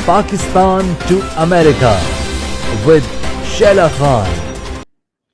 Pakistan to America with Sheila Khan.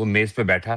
وہ میز پہ بیٹھا,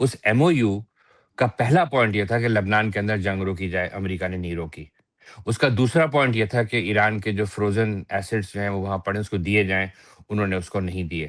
اس MOU کا پہلا پوائنٹ یہ تھا کہ لبنان کے اندر جنگ روکی جائے, امریکہ نے نہیں روکی. اس کا دوسرا پوائنٹ یہ تھا کہ ایران کے جو فروزن ایسٹس جو ہیں وہ وہاں پڑے اس کو دیے جائیں, انہوں نے اس کو نہیں دیے.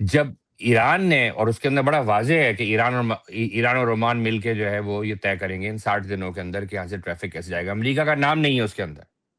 جب ایران نے, اور اس کے اندر بڑا واضح ہے کہ ایران اور عمان مل کے جو ہے وہ یہ طے کریں گے ان 60 دنوں کے اندر کہ یہاں سے ٹریفک کیسے جائے گا. امریکہ کا نام نہیں ہے اس کے اندر.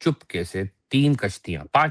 چپکے سے 5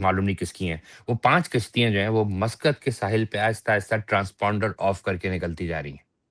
معلوم نہیں کس کی ہیں, وہ 5 کشتیاں جو ہیں وہ مسقط کے ساحل پہ آہستہ آہستہ ٹرانسپونڈر آف کر کے نکلتی جا رہی ہیں.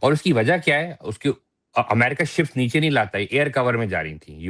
اور اس کی وجہ کیا ہے, اس کی امریکہ شپس نیچے نہیں لاتا, ایئر کور میں جا رہی تھیں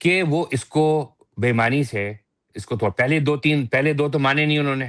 کہ وہ اس کو بےمانی سے, اس کو تو پہلے دو تو مانے نہیں انہوں نے,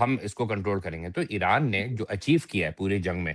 ہم اس کو کنٹرول کریں گے. تو ایران نے جو اچیو کیا ہے پوری جنگ میں,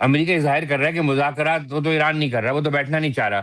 امریکہ ظاہر کر رہا ہے کہ مذاکرات تو ایران نہیں کر رہا, وہ تو بیٹھنا نہیں چاہ رہا.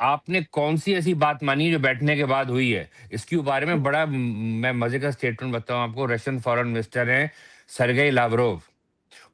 آپ نے کون سی ایسی بات مانی جو بیٹھنے کے بعد ہوئی ہے؟ اس کے بارے میں بڑا میں مزے کا اسٹیٹمنٹ بتاؤں آپ کو. رشین فارن منسٹر ہیں سرگئی لاوروو,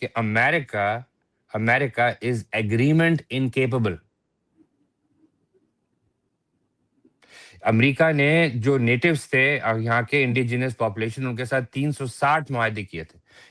کہ امریکہ از ایگریمنٹ انکیپبل. امریکہ نے جو نیٹوز تھے یہاں کے انڈیجنس پاپولیشن, ان کے ساتھ 360 معاہدے کیے تھے.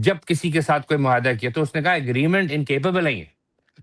جب کسی کے ساتھ کوئی معاہدہ کیا تو اس نے کہا ایگریمنٹ انکیپیبل نہیں ہے,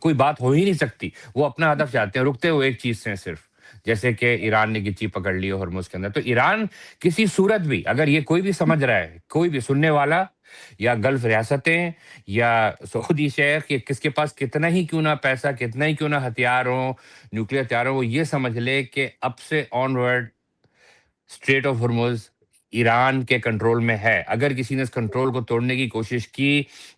کوئی بات ہو ہی نہیں سکتی. وہ اپنا ہدف چاہتے ہیں, رکتے ہوئے ایک چیز سے صرف, جیسے کہ ایران نے گچی پکڑ لی ہرمز کے اندر. تو ایران کسی صورت بھی, اگر یہ کوئی بھی سمجھ رہا ہے, کوئی بھی سننے والا, یا گلف ریاستیں یا سعودی شیخ, یا کس کے پاس کتنا ہی کیوں نہ پیسہ, کتنا ہی کیوں نہ ہتھیار ہوں, نیوکلیر ہتھیار ہوں, وہ یہ سمجھ لے کہ اب سے onward strait of Hormuz Iran کے کنٹرول میں ہے. اگر کسی نے اس کنٹرول کو توڑنے کی کوشش کی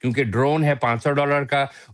کیونکہ ڈرون ہے $500 کا,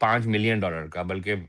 $5 ملین کا, بلکہ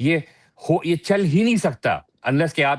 یہ چل ہی نہیں سکتا انلیس کہ آپ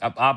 اب آپ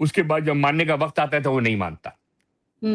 اس کے بعد جب ماننے کا وقت آتا ہے تو وہ نہیں مانتا,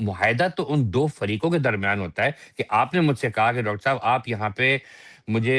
معاہدہ تو ان 2 فریقوں کے درمیان ہوتا ہے. کہ آپ نے مجھ سے کہا کہ ڈاکٹر صاحب آپ یہاں پہ مجھے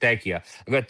طے کیا. اگر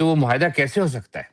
وہ معاہدہ کیسے ہو سکتا ہے؟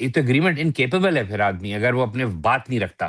یہ تو اگریمنٹ انکیپیبل ہے پھر آدمی, اگر وہ اپنے بات نہیں رکھتا.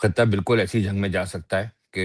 خطہ بالکل ایسی جنگ میں جا سکتا ہے کہ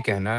کہنا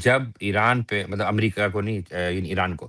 جب ایران پہ, مطلب امریکہ کو نہیں, یعنی ایران کو,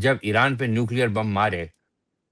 جب ایران پہ نیوکلیئر بم مارے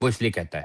وہ اس لیے کہتا ہے,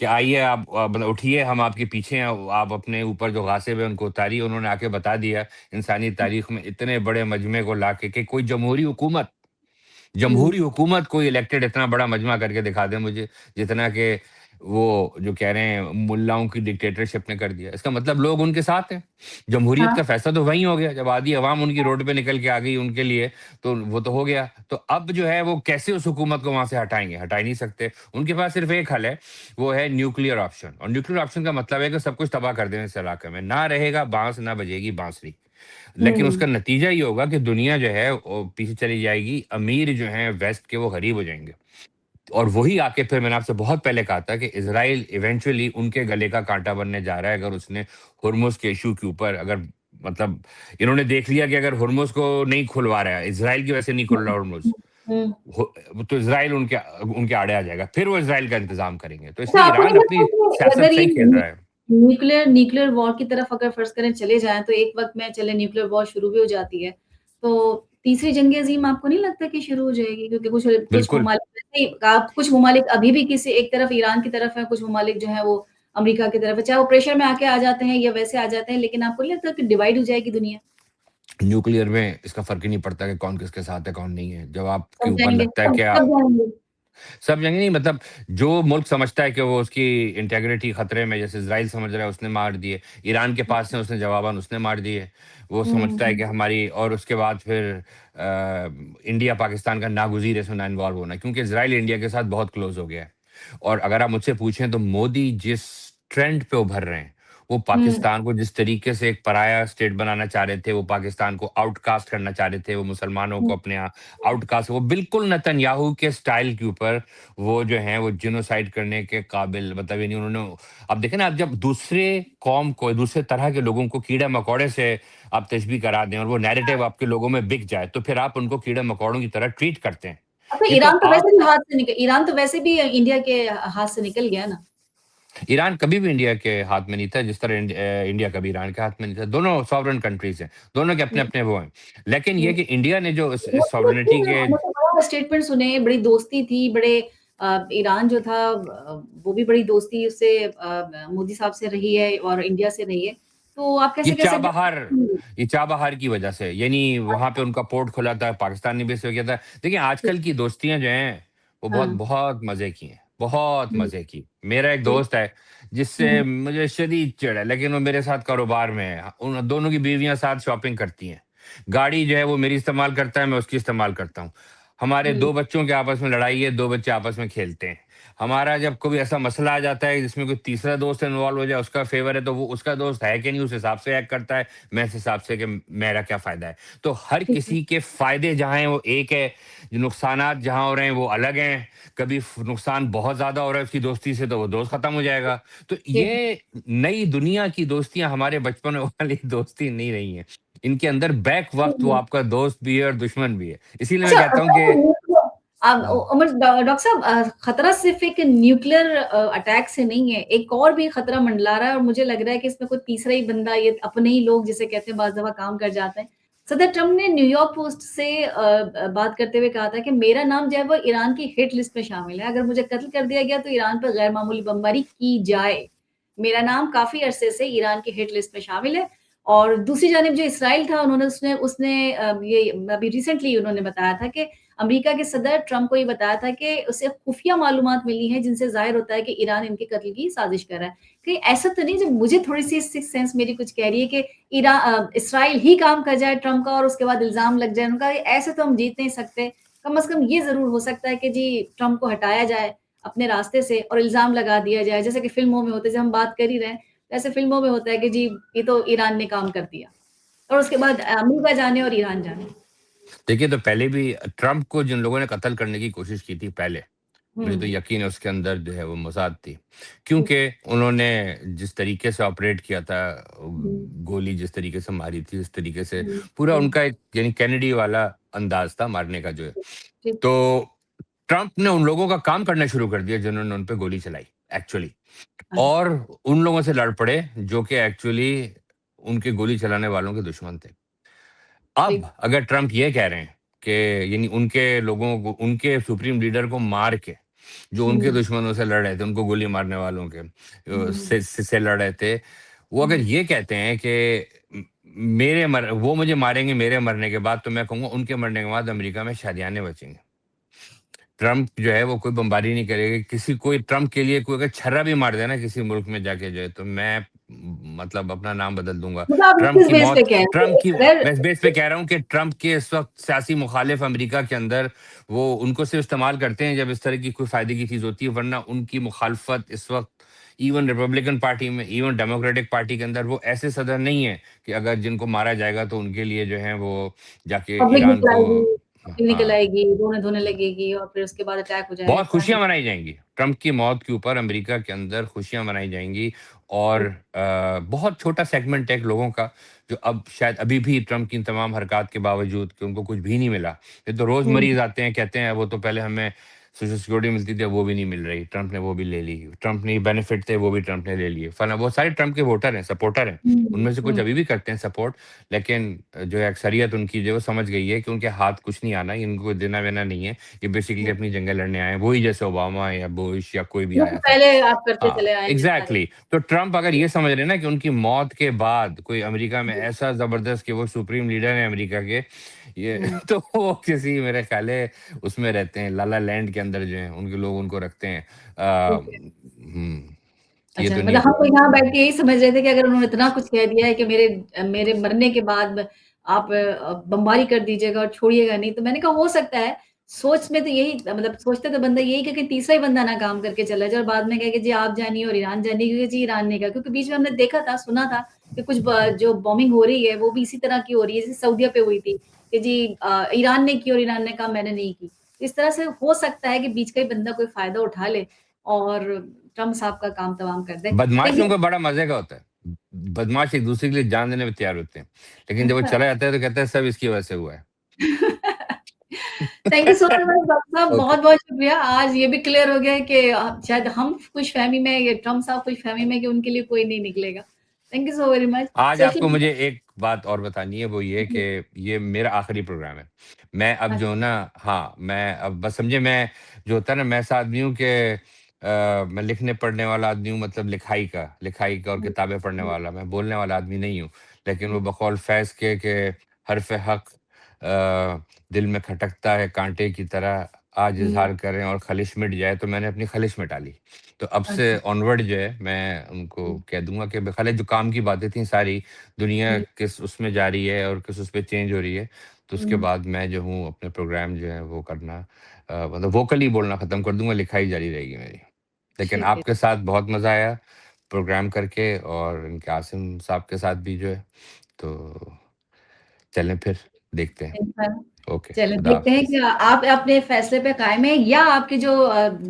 کہ آئیے آپ, مطلب اٹھیے, ہم آپ کے پیچھے ہیں, آپ اپنے اوپر جو غاصب ہے ان کو اتاریے. انہوں نے آ کے بتا دیا انسانی تاریخ میں اتنے بڑے مجمع کو لا کے کہ کوئی جمہوری حکومت جمہوری حکومت کوئی الیکٹڈ اتنا بڑا مجمع کر کے دکھا دے مجھے، جتنا کہ وہ جو کہہ رہے ہیں ملاؤں کی ڈکٹیٹرشپ نے کر دیا. اس کا مطلب لوگ ان کے ساتھ ہیں. جمہوریت ہاں کا فیصلہ تو وہیں ہو گیا جب آدھی عوام ان کی روڈ پہ نکل کے آ گئی ان کے لیے، تو وہ تو ہو گیا. تو اب جو ہے وہ کیسے اس حکومت کو وہاں سے ہٹائیں گے؟ ہٹا ہی نہیں سکتے. ان کے پاس صرف ایک حل ہے، وہ ہے نیوکلیئر آپشن. اور نیوکلیئر آپشن کا مطلب ہے کہ سب کچھ تباہ کر دینے اس علاقے میں، نہ رہے گا بانس نہ بجے گی بانسری. لیکن اس ہوں کا نتیجہ یہ ہوگا کہ دنیا جو ہے وہ پیچھے چلی جائے گی، امیر جو ہیں ویسٹ کے وہ غریب ہو جائیں گے. اور وہی آ کے پھر میں نے آپ سے بہت پہلے کہا تھا کہ اسرائیل ایونچولی ان کے گلے کا کانٹا بننے جا رہا ہے، اگر اس نے ہرمز کے ایشو کے اوپر اگر مطلب انہوں نے دیکھ لیا کہ اگر ہرمز کو نہیں کھلوا رہا ہے، اسرائیل کی وجہ سے نہیں کھل رہا ہرمز، ہوں تو اسرائیل ان کے آڑے آ جائے گا، پھر وہ اسرائیل کا انتظام کریں گے. تو اس اچھا، لیے آپ کو ایران نہیں اپنی لگتا کہ سیاست اگر صحیح کھیل یہ رہا ہے. نیوکلیئر وار کی طرف اگر فرض کریں چلے جائیں تو ایک وقت میں چلے نیوکلیئر وار شروع بھی ہو جاتی ہے تو تیسری جنگ عظیم آپ کو نہیں لگتا کہ شروع ہو جائے گی؟ کیونکہ کچھ بالکل ممالک ویسے ہی کچھ ممالک ابھی بھی کسی ایک طرف ایران کی طرف ہے، کچھ ممالک جو ہیں وہ امریکہ کی طرف ہے، چاہے وہ پریشر میں آ کے آ جاتے ہیں یا ویسے آ جاتے ہیں، لیکن آپ کو نہیں لگتا کہ ڈیوائڈ ہو جائے گی دنیا؟ نیوکلیئر میں اس کا فرق ہی نہیں پڑتا کہ کون کس کے ساتھ ہے کون نہیں ہے. جب آپ کے سب اوپر جائیں گے، لگتا ہے کہ سب جائیں گے. سب جنگ نہیں، مطلب جو ملک سمجھتا ہے کہ وہ اس کی انٹیگریٹی خطرے میں، جیسے اسرائیل سمجھ رہا ہے اس نے مار دیے، ایران کے پاس سے اس نے جواباً اس نے مار دیے. وہ سمجھتا ہے کہ ہماری، اور اس کے بعد پھر انڈیا پاکستان کا ناگزیر اس میں نہ انوالو ہونا، کیونکہ اسرائیل انڈیا کے ساتھ بہت کلوز ہو گیا ہے. اور اگر آپ مجھ سے پوچھیں تو مودی جس ٹرینڈ پہ ابھر رہے ہیں، وہ پاکستان کو جس طریقے سے ایک پرایا اسٹیٹ بنانا چاہ رہے تھے، وہ پاکستان کو آؤٹ کاسٹ کرنا چاہ رہے تھے، وہ مسلمانوں کو اپنے یہاں آؤٹ کاسٹ، وہ بالکل نتن کے سٹائل کے اوپر وہ جو ہیں وہ جینوسائیڈ کرنے کے قابل، مطلب یعنی انہوں نے، اب دیکھیں نا، اب جب دوسرے قوم کو، دوسرے طرح کے لوگوں کو کیڑے مکوڑے سے آپ تشبیہ کرا دیں اور وہ نیریٹو آپ کے لوگوں میں بک جائے، تو پھر آپ ان کو کیڑے مکوڑوں کی طرح ٹریٹ کرتے ہیں. اچھا، یہ تو آپ، ایران تو ویسے بھی انڈیا کے ہاتھ سے نکل گیا نا. ایران کبھی بھی انڈیا کے ہاتھ میں نہیں تھا، جس طرح انڈیا کبھی ایران کے ہاتھ میں نہیں تھا. دونوں ساورن کنٹریز ہیں، دونوں کے اپنے اپنے وہ ہیں. لیکن یہ کہ انڈیا نے جو اس ساورنٹی کے، اسٹیٹمنٹ سنے، بڑی دوستی تھی، بڑے ایران جو تھا وہ بھی بڑی دوستی اس سے مودی صاحب سے رہی ہے اور انڈیا سے رہی ہے، تو آپ یہ کیسے کہہ سکتے چابہار، ہیں؟ یہ چابہار کی وجہ سے، یعنی وہاں پہ ان کا پورٹ کھلا تھا، پاکستان نے بھی سے ہو گیا تھا. دیکھیں آج کل کی دوستیاں جو ہیں وہ بہت ہاں بہت مزے کی ہیں، بہت مزے کی. میرا ایک ٹھیک. دوست ہے جس سے مجھے شدید چڑ ہے، لیکن وہ میرے ساتھ کاروبار میں ہے. ان دونوں کی بیویاں ساتھ شاپنگ کرتی ہیں، گاڑی جو ہے وہ میری استعمال کرتا ہے، میں اس کی استعمال کرتا ہوں. ہمارے دو بچوں کے آپس میں لڑائی ہے، دو بچے آپس میں کھیلتے ہیں. ہمارا جب کوئی ایسا مسئلہ آ جاتا ہے جس میں کوئی تیسرا دوست انوالو ہو جائے، اس کا فیور ہے تو وہ اس کا دوست ہے کہ نہیں اس حساب سے ایکٹ کرتا ہے، میں اس حساب سے کہ میرا کیا فائدہ ہے. تو ہر کسی کے فائدے جہاں ہیں وہ ایک ہے، جو نقصانات جہاں ہو رہے ہیں وہ الگ ہیں. کبھی نقصان بہت زیادہ ہو رہا ہے اس کی دوستی سے تو وہ دوست ختم ہو جائے گا. تو یہ نئی دنیا کی دوستیاں ہمارے بچپن والی دوستی نہیں رہی ہیں. ان کے اندر بیک وقت وہ آپ کا دوست بھی ہے اور دشمن بھی ہے. اسی لیے میں اچھا، کہتا ہوں کہ عمر ڈاکٹر صاحب، خطرہ صرف ایک نیوکلیئر اٹیک سے نہیں ہے، ایک اور بھی خطرہ منڈلا رہا ہے اور مجھے لگ رہا ہے کہ اس میں کوئی تیسرا ہی بندہ، یہ اپنے ہی لوگ جسے کہتے ہیں بعض دفعہ کام کر جاتے ہیں. صدر ٹرمپ نے نیو یارک پوسٹ سے بات کرتے ہوئے کہا تھا کہ میرا نام جو ہے وہ ایران کی ہٹ لسٹ میں شامل ہے، اگر مجھے قتل کر دیا گیا تو ایران پر غیر معمولی بمباری کی جائے. میرا نام کافی عرصے سے ایران کی ہٹ لسٹ میں شامل ہے. اور دوسری جانب جو اسرائیل تھا، اس نے یہ ابھی ریسنٹلی انہوں نے بتایا تھا کہ امریکہ کے صدر ٹرمپ کو یہ بتایا تھا کہ اسے خفیہ معلومات ملی ہیں جن سے ظاہر ہوتا ہے کہ ایران ان کے قتل کی سازش کر رہا ہے. کہ ایسا تو نہیں، جب مجھے تھوڑی سی سکس سینس میری کچھ کہہ رہی ہے کہ اسرائیل ہی کام کر جائے ٹرمپ کا اور اس کے بعد الزام لگ جائے ان کا، ایسے تو ہم جیت نہیں سکتے. کم از کم یہ ضرور ہو سکتا ہے کہ جی ٹرمپ کو ہٹایا جائے اپنے راستے سے اور الزام لگا دیا جائے، جیسے کہ فلموں میں ہوتے، جب ہم بات کر ہی رہے ہیں ایسے فلموں میں ہوتا ہے کہ جی یہ تو ایران نے کام کر دیا اور اس کے بعد امریکہ جانے اور ایران جانے. دیکھیے، تو پہلے بھی ٹرمپ کو جن لوگوں نے قتل کرنے کی کوشش کی تھی پہلے، مجھے تو یقین ہے اس کے اندر جو ہے وہ موساد تھی، کیونکہ انہوں نے جس طریقے سے آپریٹ کیا تھا، گولی جس طریقے سے ماری تھی، اس طریقے سے پورا ان کا ایک یعنی کینیڈی والا انداز تھا مارنے کا جو ہے. تو ٹرمپ نے ان لوگوں کا کام کرنا شروع کر دیا جنہوں نے ان پہ گولی چلائی ایکچولی، اور ان لوگوں سے لڑ پڑے جو کہ ایکچولی ان کے گولی چلانے والوں کے دشمن تھے. اب اگر ٹرمپ یہ کہہ رہے ہیں کہ یعنی ان کے لوگوں کو، ان کے سپریم لیڈر کو مار کے، جو ان کے دشمنوں سے لڑ رہے تھے، ان کو گولی مارنے والوں کے سے لڑ رہے تھے، وہ اگر یہ کہتے ہیں کہ وہ مجھے ماریں گے میرے مرنے کے بعد، تو میں کہوں گا ان کے مرنے کے بعد امریکہ میں شادیانے بچیں گے. ٹرمپ جو ہے وہ کوئی بمباری نہیں کرے گا کسی کوئی ٹرمپ کے لیے کوئی اگر چھرا بھی مار دے نا کسی ملک میں جا کے جو ہے تو میں مطلب اپنا نام بدل دوں گا. مطلب آپ ٹرمپ کس کی بیس موت پہ کہہ رہے ہیں اگر میں اس بیس پہ کہہ رہا ہوں کہ ٹرمپ کے اس وقت سیاسی مخالف امریکہ کے اندر وہ ان کو صرف استعمال کرتے ہیں جب اس طرح کی کوئی فائدے کی چیز ہوتی ہے, ورنہ ان کی مخالفت اس وقت ایون ریپبلکن پارٹی میں ایون ڈیموکریٹک پارٹی کے اندر وہ ایسے صدر نہیں ہے کہ اگر جن کو مارا جائے گا تو ان کے لیے جو ہے وہ جا کے پبلک ایران نکل کو. آئے گی, پبلک نکل ہاں, آئے گی, رونے دھونے لگے گی اور پھر اس کے بعد اٹیک ہو جائے بہت گا. خوشیاں منائی جائیں گی ٹرمپ کی موت کے اوپر امریکہ کے اندر خوشیاں منائی جائیں گی. اور بہت چھوٹا سیگمنٹ ہے لوگوں کا جو اب شاید ابھی بھی ٹرمپ کی تمام حرکات کے باوجود کہ ان کو کچھ بھی نہیں ملا. یہ تو روز مریض آتے ہیں کہتے ہیں وہ تو پہلے ہمیں سوشل سیکورٹی ملتی تھی وہ بھی نہیں مل رہی, ٹرمپ نے وہ بھی لے لی, ٹرمپ نے بینیفٹ تھے وہ بھی ٹرمپ نے لے لیے فلاں. وہ سارے ٹرمپ کے ووٹر ہیں, سپورٹر ہیں, ان میں سے کچھ ابھی بھی کرتے ہیں سپورٹ, لیکن جو ہے اکثریت ان کی جو وہ سمجھ گئی ہے کہ ان کے ہاتھ کچھ نہیں آنا, ان کو دینا وینا نہیں ہے, یہ بیسیکلی اپنی جنگیں لڑنے آئے ہیں, وہی جیسے اوباما یا بش یا کوئی بھی آیا تھا. پہلے آپ کرتے ہاں چلے آئے ہیں سارے. ایگزیکٹلی. تو ٹرمپ اگر یہ سمجھ رہے نا کہ ان کی موت کے بعد کوئی امریکہ میں ایسا زبردست کہ وہ سپریم لیڈر ہیں امریکہ کے, یہ تو وہ کسی میرے خیال ہے اس میں رہتے ہیں لالا لینڈ کے اندر جو ہیں ان کے لوگ ان کو رکھتے ہیں. یہ اچھا تو نہیں. مطلب ہم کو یہاں بیٹھ کے یہی سمجھ رہے تھے کہ اگر انہوں نے اتنا کچھ کہہ دیا ہے کہ میرے مرنے کے بعد آپ بمباری کر دیجیے گا اور چھوڑیے گا نہیں, تو میں نے کہا ہو سکتا ہے سوچ میں تو یہی مطلب سوچتے تو بندہ یہی کہ تیسرا ہی بندہ نہ کام کر کے چلا جائے اور بعد میں کہے کہ جی آپ جانیے اور ایران جانیے, کیونکہ جی ایران نے کہا, کیونکہ بیچ میں ہم نے دیکھا تھا سنا تھا کہ کچھ جو بومنگ ہو رہی ہے وہ بھی اسی طرح کی ہو رہی ہے جیسے سعودیہ پہ ہوئی تھی کہ جی ایران نے کی اور ایران نے کہا میں نے نہیں کی. اس طرح سے ہو سکتا ہے کہ بیچ کا ہی بندہ کوئی فائدہ اٹھا لے اور ٹرمپ صاحب کا کام تمام کر دے. بدماشوں کا بڑا مزے کا ہوتا ہے, بدماش ایک دوسرے کے لیے جان دینے میں تیار ہوتے ہیں, لیکن جب وہ چلا جاتا ہے تو کہتا ہے سب اس کی وجہ سے ہوا ہے. Thank you so much doctor صاحب, اوکے, بہت بہت شکریہ. آج یہ بھی کلیئر ہو گیا ہے کہ شاید ہم خوش فہمی میں یا ٹرمپ صاحب خوش فہمی میں کہ ان کے لیے کوئی نہیں نکلے گا. Thank you so very much. آج آپ کو مجھے ایک بات اور بتانی ہے, وہ یہ کہ یہ میرا آخری پروگرام ہے. میں اب جو نا میں اب بس سمجھے میں جو ہوتا ہے نا میں ایسا آدمی ہوں کہ میں لکھنے پڑھنے والا آدمی ہوں, مطلب لکھائی کا اور کتابیں پڑھنے والا, میں بولنے والا آدمی نہیں ہوں. لیکن وہ بقول فیض کے کہ حرف حق دل میں کھٹکتا ہے کانٹے کی طرح, آج اظہار کریں اور خلش مٹ جائے, تو میں نے اپنی خلش مٹا لی. تو اب سے آنورڈ جو ہے میں ان کو کہہ دوں گا کہ بخالے جو کام کی باتیں تھیں ساری دنیا کس اس میں جا رہی ہے اور کس اس پہ چینج ہو رہی ہے, تو اس کے بعد میں جو ہوں اپنے پروگرام جو ہے وہ کرنا مطلب ووکلی بولنا ختم کر دوں گا, لکھائی جاری رہے گی میری. لیکن آپ کے ساتھ بہت مزہ آیا پروگرام کر کے, اور ان کے عاصم صاحب کے ساتھ بھی جو ہے, تو چلیں پھر دیکھتے ہیں. اوکے, چلیں خدا دیکھتے ہیں حافظ. کہ آپ اپنے فیصلے پہ قائم ہیں یا آپ کے جو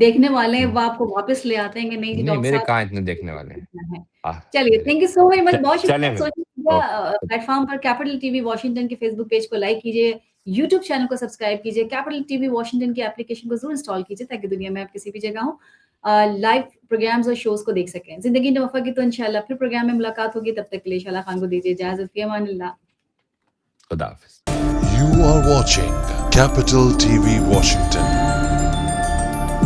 دیکھنے والے ہیں وہ آپ کو واپس لے آتے ہیں کہ نہیں جی نہیں, ڈاکٹر میرے صاحب کہاں اتنے دیکھنے والے ہیں. چلیے. تھینک یو سو ویری مچ, بہت چلیں شکریہ. پھر. سوشل میڈیا پلیٹ فارم پر کیپٹل ٹی وی واشنگٹن کے فیس بک پیج کو لائک کیجیے, یوٹیوب چینل کو سبسکرائب کیجیے, کیپٹل ٹی وی واشنگٹن کی اپلیکیشن کو ضرور انسٹال کیجیے تاکہ دنیا میں آپ کسی بھی جگہ ہوں لائیو پروگرامز اور شوز کو دیکھ سکیں. زندگی نے وفا کی تو انشاءاللہ پھر پروگرام میں ملاقات ہوگی, تب تک کے لیے شالا خان کو دیجیے اجازت. فی امان اللہ. خدا حافظ. You are watching Capital TV Washington.